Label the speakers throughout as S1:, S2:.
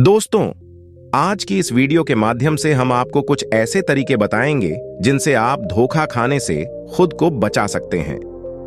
S1: दोस्तों, आज की इस वीडियो के माध्यम से हम आपको कुछ ऐसे तरीके बताएंगे जिनसे आप धोखा खाने से खुद को बचा सकते हैं।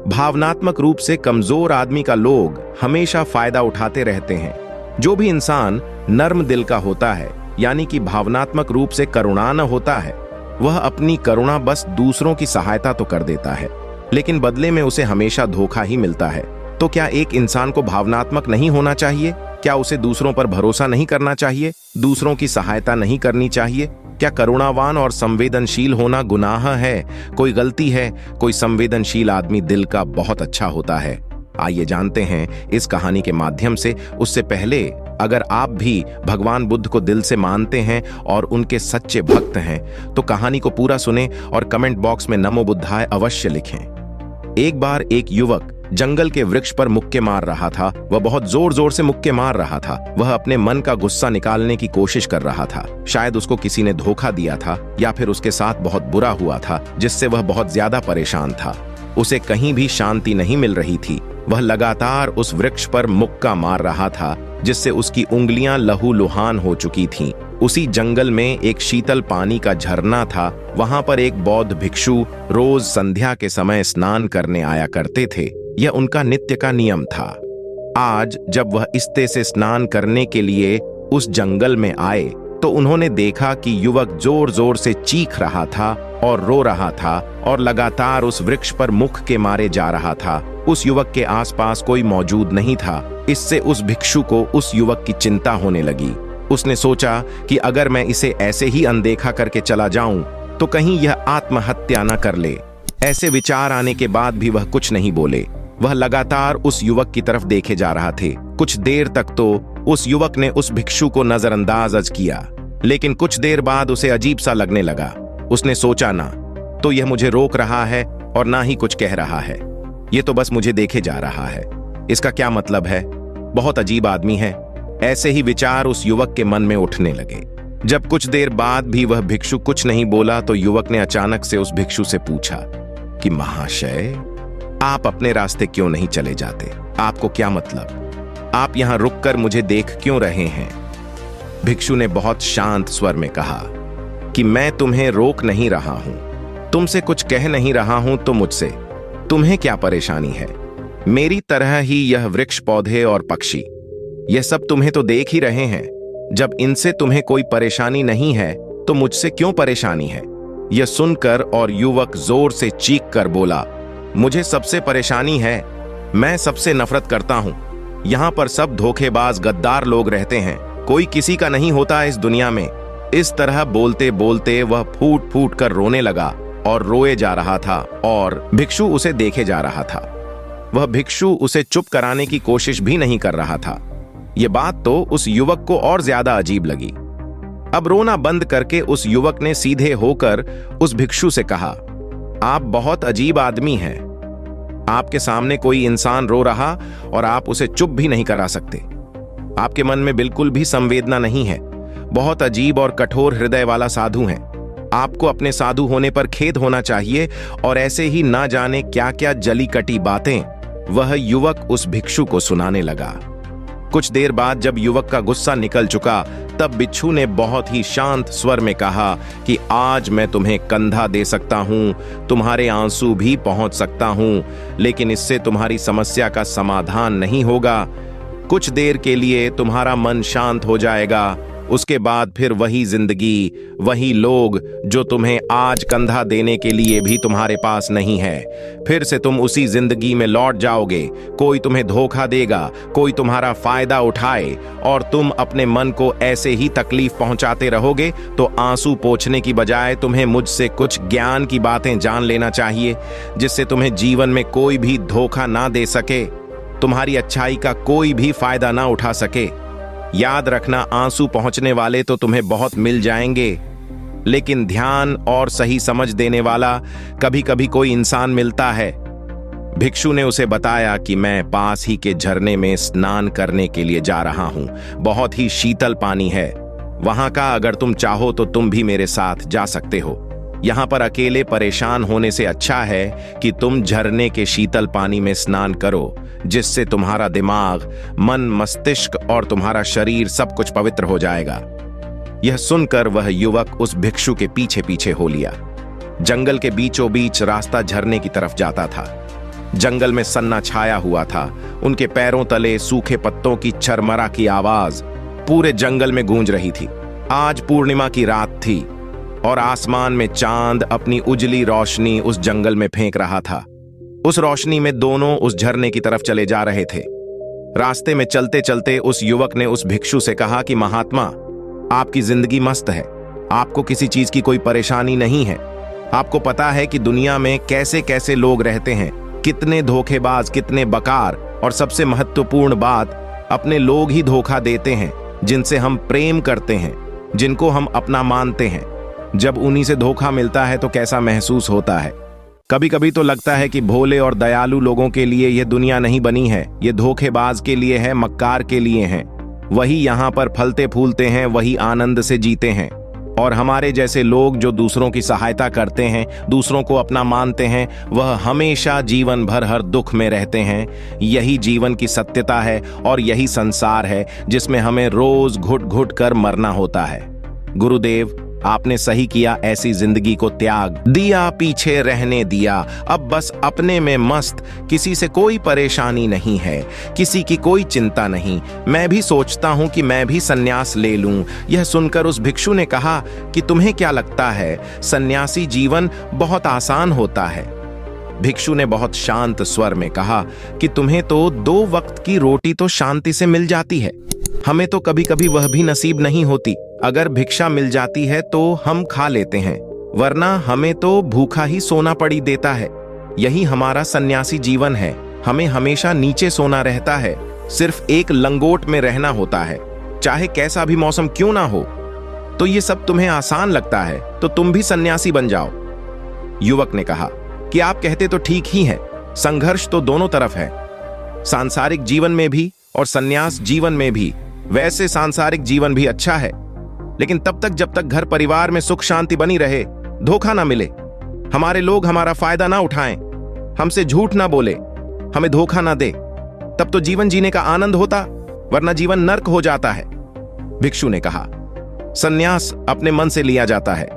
S1: भावनात्मक रूप से कमजोर आदमी का लोग हमेशा फायदा उठाते रहते हैं। जो भी इंसान नर्म दिल का होता है, यानी कि भावनात्मक रूप से करुणा न होता है, वह अपनी करुणा बस दूसरों की सहायता तो कर देता है, लेकिन बदले में उसे हमेशा धोखा ही मिलता है। तो क्या एक इंसान को भावनात्मक नहीं होना चाहिए? क्या उसे दूसरों पर भरोसा नहीं करना चाहिए? दूसरों की सहायता नहीं करनी चाहिए? क्या करुणावान और संवेदनशील होना गुनाह है? कोई गलती है? कोई संवेदनशील आदमी दिल का बहुत अच्छा होता है। आइए जानते हैं इस कहानी के माध्यम से। उससे पहले अगर आप भी भगवान बुद्ध को दिल से मानते हैं और उनके सच्चे भक्त हैं, तो कहानी को पूरा सुने और कमेंट बॉक्स में नमो बुद्धाय अवश्य लिखें। एक बार एक युवक जंगल के वृक्ष पर मुक्के मार रहा था। वह बहुत जोर जोर से मुक्के मार रहा था। वह अपने मन का गुस्सा निकालने की कोशिश कर रहा था। शायद उसको किसी ने धोखा दिया था या फिर उसके साथ बहुत बुरा हुआ था, जिससे वह बहुत ज्यादा परेशान था। उसे कहीं भी शांति नहीं मिल रही थी। वह लगातार उस वृक्ष पर मुक्का मार रहा था, जिससे उसकी उंगलियां लहूलुहान हो चुकी थीं। उसी जंगल में एक शीतल पानी का झरना था। वहां पर एक बौद्ध भिक्षु रोज संध्या के समय स्नान करने आया करते थे। यह उनका नित्य का नियम था। आज जब वह इस्ते से स्नान करने के लिए उस जंगल में आए, तो उन्होंने देखा कि युवक जोर जोर से चीख रहा था और रो रहा था और लगातार उस वृक्ष पर मुक्के के मारे जा रहा था। उस युवक के आसपास कोई मौजूद नहीं था। इससे उस भिक्षु को उस युवक की चिंता होने लगी। उसने सोचा कि अगर मैं इसे ऐसे ही अनदेखा करके चला जाऊं, तो कहीं यह आत्महत्या न कर ले। ऐसे विचार आने के बाद भी वह कुछ नहीं बोले। वह लगातार उस युवक की तरफ देखे जा रहा थे। कुछ देर तक तो उस युवक ने उस भिक्षु को नजरअंदाज किया, लेकिन कुछ देर बाद उसे अजीब सा लगने लगा। उसने सोचा, ना तो यह मुझे रोक रहा है और ना ही कुछ कह रहा है। यह तो बस मुझे देखे जा रहा है। इसका क्या मतलब है? बहुत अजीब आदमी है। ऐसे ही विचार उस युवक के मन में उठने लगे। जब कुछ देर बाद भी वह भिक्षु कुछ नहीं बोला, तो युवक ने अचानक से उस भिक्षु से पूछा कि महाशय, आप अपने रास्ते क्यों नहीं चले जाते? आपको क्या मतलब? आप यहां रुककर मुझे देख क्यों रहे हैं? भिक्षु ने बहुत शांत स्वर में कहा कि मैं तुम्हें रोक नहीं रहा हूं, तुमसे कुछ कह नहीं रहा हूं, तो मुझसे तुम्हें क्या परेशानी है? मेरी तरह ही यह वृक्ष, पौधे और पक्षी, यह सब तुम्हें तो देख ही रहे हैं। जब इनसे तुम्हें कोई परेशानी नहीं है, तो मुझसे क्यों परेशानी है? यह सुनकर और युवक जोर से चीख कर बोला, मुझे सबसे परेशानी है। मैं सबसे नफरत करता हूं। यहां पर सब धोखेबाज, गद्दार लोग रहते हैं। कोई किसी का नहीं होता इस दुनिया में। इस तरह बोलते बोलते वह फूट फूट कर रोने लगा और रोए जा रहा था और भिक्षु उसे देखे जा रहा था। वह भिक्षु उसे चुप कराने की कोशिश भी नहीं कर रहा था। यह बात तो उस युवक को और ज्यादा अजीब लगी। अब रोना बंद करके उस युवक ने सीधे होकर उस भिक्षु से कहा, आप बहुत अजीब आदमी हैं। आपके सामने कोई इंसान रो रहा और आप उसे चुप भी नहीं करा सकते। आपके मन में बिल्कुल भी संवेदना नहीं है। बहुत अजीब और कठोर हृदय वाला साधु हैं। आपको अपने साधु होने पर खेद होना चाहिए। और ऐसे ही ना जाने क्या क्या जली कटी बातें वह युवक उस भिक्षु को सुनाने लगा। कुछ देर बाद जब युवक का गुस्सा निकल चुका, तब भिक्षु ने बहुत ही शांत स्वर में कहा कि आज मैं तुम्हें कंधा दे सकता हूं, तुम्हारे आंसू भी पहुंच सकता हूं, लेकिन इससे तुम्हारी समस्या का समाधान नहीं होगा। कुछ देर के लिए तुम्हारा मन शांत हो जाएगा, उसके बाद फिर वही जिंदगी, वही लोग जो तुम्हें आज कंधा देने के लिए भी तुम्हारे पास नहीं है। फिर से तुम उसी जिंदगी में लौट जाओगे। कोई तुम्हें धोखा देगा, कोई तुम्हारा फायदा उठाए और तुम अपने मन को ऐसे ही तकलीफ पहुंचाते रहोगे। तो आंसू पोंछने की बजाय तुम्हें मुझसे कुछ ज्ञान की बातें जान लेना चाहिए, जिससे तुम्हें जीवन में कोई भी धोखा ना दे सके, तुम्हारी अच्छाई का कोई भी फायदा ना उठा सके। याद रखना, आंसू पहुंचने वाले तो तुम्हें बहुत मिल जाएंगे, लेकिन ध्यान और सही समझ देने वाला कभी कभी कोई इंसान मिलता है। भिक्षु ने उसे बताया कि मैं पास ही के झरने में स्नान करने के लिए जा रहा हूं। बहुत ही शीतल पानी है वहां का। अगर तुम चाहो तो तुम भी मेरे साथ जा सकते हो। यहाँ पर अकेले परेशान होने से अच्छा है कि तुम झरने के शीतल पानी में स्नान करो, जिससे तुम्हारा दिमाग, मन, मस्तिष्क और तुम्हारा शरीर सब कुछ पवित्र हो जाएगा। यह सुनकर वह युवक उस भिक्षु के पीछे पीछे हो लिया। जंगल के बीचों बीच रास्ता झरने की तरफ जाता था। जंगल में सन्ना छाया हुआ था। उनके पैरों तले सूखे पत्तों की चरमरा की आवाज पूरे जंगल में गूंज रही थी। आज पूर्णिमा की रात थी और आसमान में चांद अपनी उजली रोशनी उस जंगल में फेंक रहा था। उस रोशनी में दोनों उस झरने की तरफ चले जा रहे थे। रास्ते में चलते चलते उस युवक ने उस भिक्षु से कहा कि महात्मा, आपकी जिंदगी मस्त है, आपको किसी चीज की कोई परेशानी नहीं है। आपको पता है कि दुनिया में कैसे कैसे लोग रहते हैं, कितने धोखेबाज, कितने बकार, और सबसे महत्वपूर्ण बात, अपने लोग ही धोखा देते हैं जिनसे हम प्रेम करते हैं, जिनको हम अपना मानते हैं। जब उन्हीं से धोखा मिलता है तो कैसा महसूस होता है। कभी कभी तो लगता है कि भोले और दयालु लोगों के लिए यह दुनिया नहीं बनी है, ये धोखेबाज के लिए है, मक्कार के लिए है। वही यहाँ पर फलते फूलते हैं, वही आनंद से जीते हैं। और हमारे जैसे लोग जो दूसरों की सहायता करते हैं, दूसरों को अपना मानते हैं, वह हमेशा जीवन भर हर दुख में रहते हैं। यही जीवन की सत्यता है और यही संसार है जिसमें हमें रोज घुट घुट कर मरना होता है। गुरुदेव, आपने सही किया, ऐसी जिंदगी को त्याग दिया, पीछे रहने दिया। अब बस अपने में मस्त, किसी से कोई परेशानी नहीं है, किसी की कोई चिंता नहीं। मैं भी सोचता हूं कि मैं भी सन्यास ले लूं। यह सुनकर उस भिक्षु ने कहा कि तुम्हें क्या लगता है, सन्यासी जीवन बहुत आसान होता है? भिक्षु ने बहुत शांत स्वर में कहा कि तुम्हें तो 2 वक्त की रोटी तो शांति से मिल जाती है, हमें तो कभी कभी वह भी नसीब नहीं होती। अगर भिक्षा मिल जाती है तो हम खा लेते हैं, वरना हमें तो भूखा ही सोना पड़ी देता है। यही हमारा सन्यासी जीवन है। हमें हमेशा नीचे सोना रहता है, सिर्फ एक लंगोट में रहना होता है, चाहे कैसा भी मौसम क्यों ना हो। तो ये सब तुम्हें आसान लगता है तो तुम भी सन्यासी बन जाओ। युवक ने कहा कि आप कहते तो ठीक ही हैं, संघर्ष तो दोनों तरफ है, सांसारिक जीवन में भी और सन्यास जीवन में भी। वैसे सांसारिक जीवन भी अच्छा है, लेकिन तब तक जब तक घर परिवार में सुख शांति बनी रहे, धोखा ना मिले, हमारे लोग हमारा फायदा ना उठाएं, हमसे झूठ ना बोले, हमें धोखा ना दे, तब तो जीवन जीने का आनंद होता, वरना जीवन नर्क हो जाता है। भिक्षु ने कहा, सन्यास अपने मन से लिया जाता है।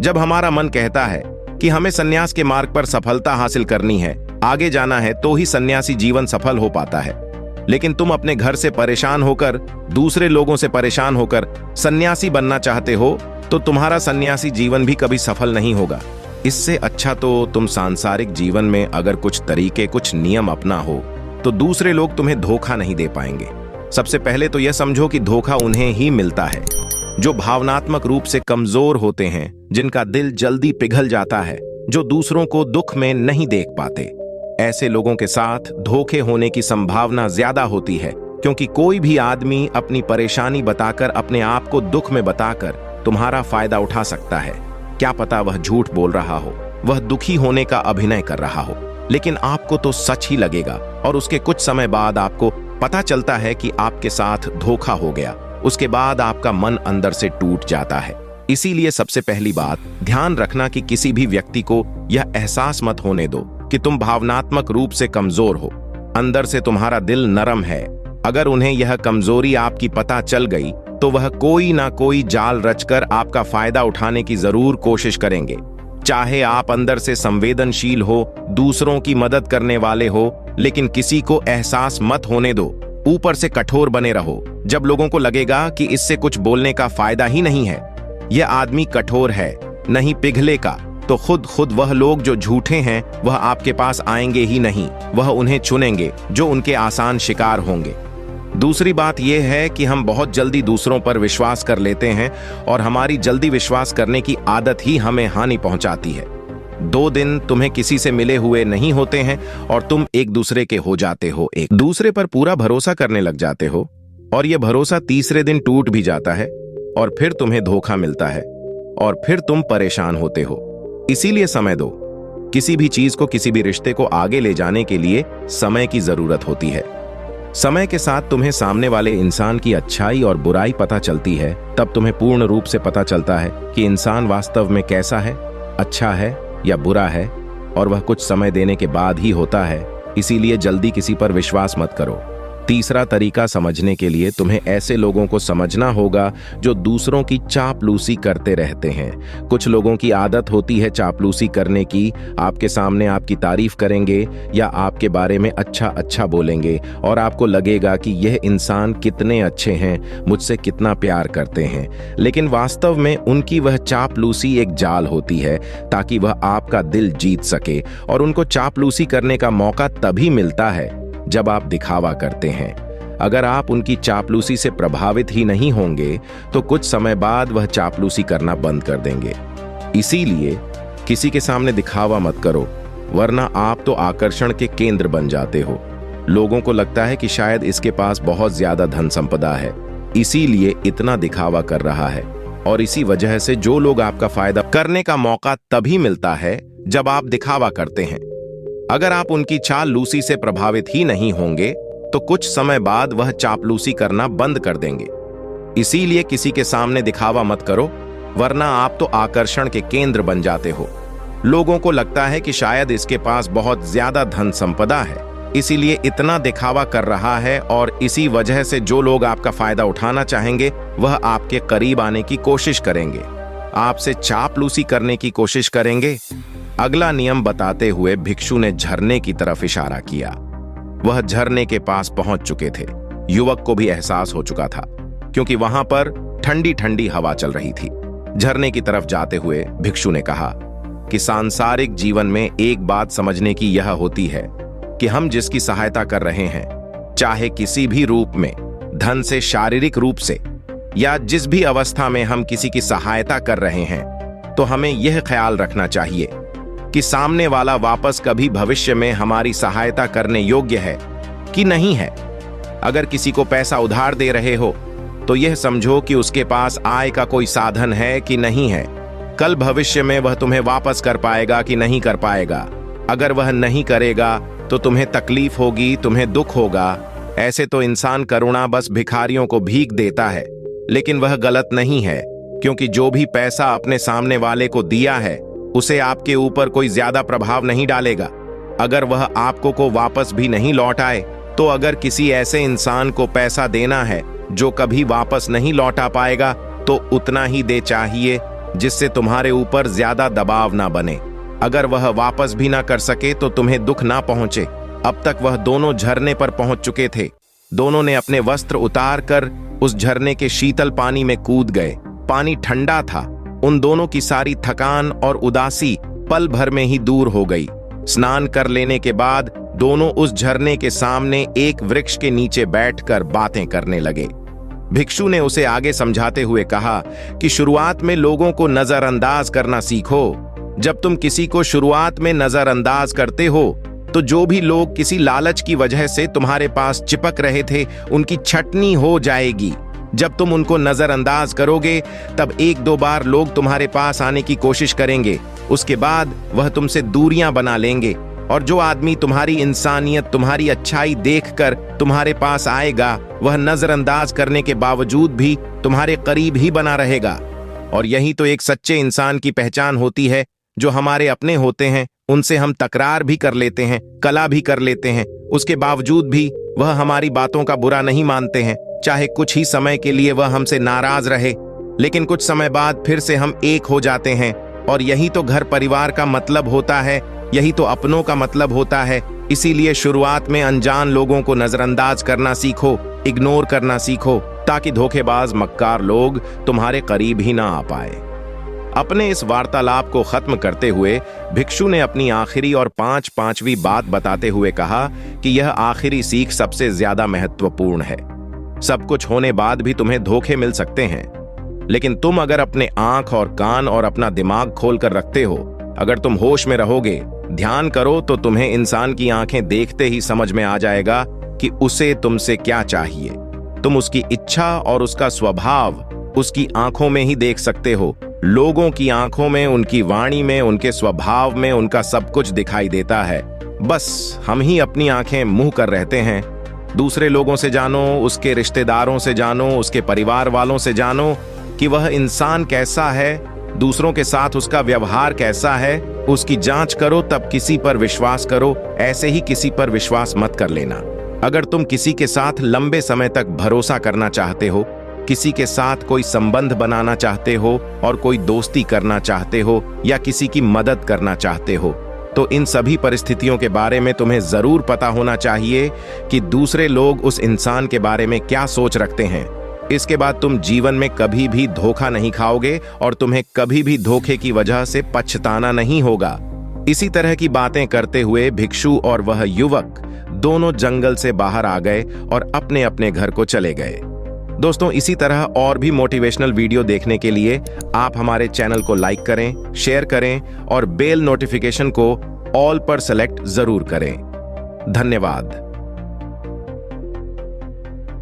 S1: जब हमारा मन कहता है कि हमें सन्यास के मार्ग पर सफलता हासिल करनी है, आगे जाना है, तो ही सन्यासी जीवन सफल हो पाता है। लेकिन तुम अपने घर से परेशान होकर, दूसरे लोगों से परेशान होकर सन्यासी बनना चाहते हो, तो तुम्हारा सन्यासी जीवन भी कभी सफल नहीं होगा। इससे अच्छा तो तुम सांसारिक जीवन में अगर कुछ तरीके, कुछ नियम अपना हो, तो दूसरे लोग तुम्हें धोखा नहीं दे पाएंगे। सबसे पहले तो यह समझो कि धोखा उन्हें ही मिलता है जो भावनात्मक रूप से कमजोर होते हैं, जिनका दिल जल्दी पिघल जाता है, जो दूसरों को दुख में नहीं देख पाते। ऐसे लोगों के साथ धोखे होने की संभावना ज्यादा होती है, क्योंकि कोई भी आदमी अपनी परेशानी बताकर, अपने आप को दुख में बताकर तुम्हारा फायदा उठा सकता है। क्या पता वह झूठ बोल रहा हो, वह दुखी होने का अभिनय कर रहा हो, लेकिन आपको तो सच ही लगेगा और उसके कुछ समय बाद आपको पता चलता है कि आपके साथ धोखा हो गया। उसके बाद आपका मन अंदर से टूट जाता है। इसीलिए सबसे पहली बात, ध्यान रखना कि किसी भी व्यक्ति को यह एहसास मत होने दो कि तुम भावनात्मक रूप से कमजोर हो। अंदर से तुम्हारा दिल नरम है। अगर उन्हें यह कमजोरी आपकी पता चल गई तो वह कोई ना कोई जाल रचकर आपका फायदा उठाने की जरूर कोशिश करेंगे। चाहे आप अंदर से संवेदनशील हो, दूसरों की मदद करने वाले हो, लेकिन किसी को एहसास मत होने दो। ऊपर से कठोर बने रहो। जब लोगों को लगेगा कि इससे कुछ बोलने का फायदा ही नहीं है, यह आदमी कठोर है, नहीं पिघलेगा, तो खुद वह लोग जो झूठे हैं वह आपके पास आएंगे ही नहीं। वह उन्हें चुनेंगे जो उनके आसान शिकार होंगे। दूसरी बात यह है कि हम बहुत जल्दी दूसरों पर विश्वास कर लेते हैं और हमारी जल्दी विश्वास करने की आदत ही हमें हानि पहुंचाती है। 2 दिन तुम्हें किसी से मिले हुए नहीं होते हैं और तुम एक दूसरे के हो जाते हो, एक दूसरे पर पूरा भरोसा करने लग जाते हो, और यह भरोसा तीसरे दिन टूट भी जाता है और फिर तुम्हें धोखा मिलता है और फिर तुम परेशान होते हो। इसीलिए समय दो। किसी भी चीज को, किसी भी रिश्ते को आगे ले जाने के लिए समय की जरूरत होती है। समय के साथ तुम्हें सामने वाले इंसान की अच्छाई और बुराई पता चलती है। तब तुम्हें पूर्ण रूप से पता चलता है कि इंसान वास्तव में कैसा है। अच्छा है या बुरा है, और वह कुछ समय देने के बाद ही होता है, इसीलिए जल्दी किसी पर विश्वास मत करो। तीसरा तरीका समझने के लिए तुम्हें ऐसे लोगों को समझना होगा जो दूसरों की चापलूसी करते रहते हैं। कुछ लोगों की आदत होती है चापलूसी करने की। आपके सामने आपकी तारीफ करेंगे या आपके बारे में अच्छा अच्छा बोलेंगे और आपको लगेगा कि यह इंसान कितने अच्छे हैं, मुझसे कितना प्यार करते हैं। लेकिन वास्तव में उनकी वह चापलूसी एक जाल होती है ताकि वह आपका दिल जीत सके, और उनको चापलूसी करने का मौका तभी मिलता है जब आप दिखावा करते हैं। अगर आप उनकी चापलूसी से प्रभावित ही नहीं होंगे तो कुछ समय बाद वह चापलूसी करना बंद कर देंगे। इसीलिए किसी के सामने दिखावा मत करो, वरना आप तो आकर्षण के केंद्र बन जाते हो। लोगों को लगता है कि शायद इसके पास बहुत ज्यादा धन संपदा है, इसीलिए इतना दिखावा कर रहा है, और इसी वजह से जो लोग आपका फायदा करने का मौका तभी मिलता है जब आप दिखावा करते हैं। अगर आप उनकी चापलूसी से प्रभावित ही नहीं होंगे तो कुछ समय बाद वह चापलूसी करना बंद कर देंगे। इसीलिए किसी के सामने दिखावा मत करो, वरना आप तो आकर्षण के केंद्र बन जाते हो। लोगों को लगता है कि शायद इसके पास बहुत ज्यादा धन संपदा है, इसीलिए इतना दिखावा कर रहा है, और इसी वजह से जो लोग आपका फायदा उठाना चाहेंगे वह आपके करीब आने की कोशिश करेंगे, आपसे चापलूसी करने की कोशिश करेंगे। अगला नियम बताते हुए भिक्षु ने झरने की तरफ इशारा किया। वह झरने के पास पहुंच चुके थे। युवक को भी एहसास हो चुका था, क्योंकि वहां पर ठंडी ठंडी हवा चल रही थी। झरने की तरफ जाते हुए भिक्षु ने कहा कि सांसारिक जीवन में एक बात समझने की यह होती है कि हम जिसकी सहायता कर रहे हैं, चाहे किसी भी रूप में, धन से, शारीरिक रूप से, या जिस भी अवस्था में हम किसी की सहायता कर रहे हैं, तो हमें यह ख्याल रखना चाहिए कि सामने वाला वापस कभी भविष्य में हमारी सहायता करने योग्य है कि नहीं है। अगर किसी को पैसा उधार दे रहे हो तो यह समझो कि उसके पास आय का कोई साधन है कि नहीं है। कल भविष्य में वह तुम्हें वापस कर पाएगा कि नहीं कर पाएगा। अगर वह नहीं करेगा तो तुम्हें तकलीफ होगी, तुम्हें दुख होगा। ऐसे तो इंसान करुणा बस भिखारियों को भीख देता है, लेकिन वह गलत नहीं है, क्योंकि जो भी पैसा अपने सामने वाले को दिया है उसे आपके ऊपर कोई ज्यादा प्रभाव नहीं डालेगा। अगर वह आपको को वापस भी नहीं लौट आए, तो अगर किसी ऐसे इंसान को पैसा देना है जो कभी वापस नहीं लौटा पाएगा, तो उतना ही दे चाहिए जिससे तुम्हारे ऊपर ज्यादा दबाव ना बने। अगर वह वापस भी ना कर सके तो तुम्हें दुख ना पहुंचे। अब तक वह दोनों झरने पर पहुंच चुके थे। दोनों ने अपने वस्त्र उतार कर उस झरने के शीतल पानी में कूद गए। पानी ठंडा था। उन दोनों की सारी थकान और उदासी पल भर में ही दूर हो गई। स्नान कर लेने के बाद दोनों उस झरने के सामने एक वृक्ष के नीचे बैठकर बातें करने लगे। भिक्षु ने उसे आगे समझाते हुए कहा कि शुरुआत में लोगों को नजरअंदाज करना सीखो। जब तुम किसी को शुरुआत में नजरअंदाज करते हो तो जो भी लोग किसी लालच की वजह से तुम्हारे पास चिपक रहे थे, उनकी छटनी हो जाएगी। जब तुम उनको नजरअंदाज करोगे तब एक दो बार लोग तुम्हारे पास आने की कोशिश करेंगे, उसके बाद वह तुमसे दूरियां बना लेंगे, और जो आदमी तुम्हारी इंसानियत, तुम्हारी अच्छाई देखकर तुम्हारे पास आएगा, वह नजरअंदाज करने के बावजूद भी तुम्हारे करीब ही बना रहेगा। और यही तो एक सच्चे इंसान की पहचान होती है। जो हमारे अपने होते हैं उनसे हम तकरार भी कर लेते हैं, कला भी कर लेते हैं, उसके बावजूद भी वह हमारी बातों का बुरा नहीं मानते हैं। चाहे कुछ ही समय के लिए वह हमसे नाराज रहे, लेकिन कुछ समय बाद फिर से हम एक हो जाते हैं। और यही तो घर परिवार का मतलब होता है, यही तो अपनों का मतलब होता है। इसीलिए शुरुआत में अनजान लोगों को नजरअंदाज करना सीखो, इग्नोर करना सीखो, ताकि धोखेबाज मक्कार लोग तुम्हारे करीब ही ना आ पाए। अपने इस वार्तालाप को खत्म करते हुए भिक्षु ने अपनी आखिरी और पांचवी बात बताते हुए कहा कि यह आखिरी सीख सबसे ज्यादा महत्वपूर्ण है। सब कुछ होने बाद भी तुम्हें धोखे मिल सकते हैं, लेकिन तुम अगर अपने आंख और कान और अपना दिमाग खोल कर रखते हो, अगर तुम होश में रहोगे, ध्यान करो, तो तुम्हें इंसान की आंखें देखते ही समझ में आ जाएगा कि उसे तुमसे क्या चाहिए। तुम उसकी इच्छा और उसका स्वभाव उसकी आंखों में ही देख सकते हो। लोगों की आंखों में, उनकी वाणी में, उनके स्वभाव में उनका सब कुछ दिखाई देता है। बस हम ही अपनी आंखें मुंह कर रहते हैं। दूसरे लोगों से जानो, उसके रिश्तेदारों से जानो, उसके परिवार वालों से जानो कि वह इंसान कैसा है, दूसरों के साथ उसका व्यवहार कैसा है उसकी जांच करो, तब किसी पर विश्वास करो, ऐसे ही किसी पर विश्वास मत कर लेना। अगर तुम किसी के साथ लंबे समय तक भरोसा करना चाहते हो, किसी के साथ कोई संबंध बनाना चाहते हो और कोई दोस्ती करना चाहते हो या किसी की मदद करना चाहते हो, तो इन सभी परिस्थितियों के बारे में तुम्हें जरूर पता होना चाहिए कि दूसरे लोग उस इंसान के बारे में क्या सोच रखते हैं। इसके बाद तुम जीवन में कभी भी धोखा नहीं खाओगे और तुम्हें कभी भी धोखे की वजह से पछताना नहीं होगा। इसी तरह की बातें करते हुए भिक्षु और वह युवक दोनों जंगल से बाहर आ गए और अपने अपने घर को चले गए। दोस्तों, इसी तरह और भी मोटिवेशनल वीडियो देखने के लिए आप हमारे चैनल को लाइक करें, शेयर करें और बेल नोटिफिकेशन को ऑल पर सेलेक्ट जरूर करें। धन्यवाद।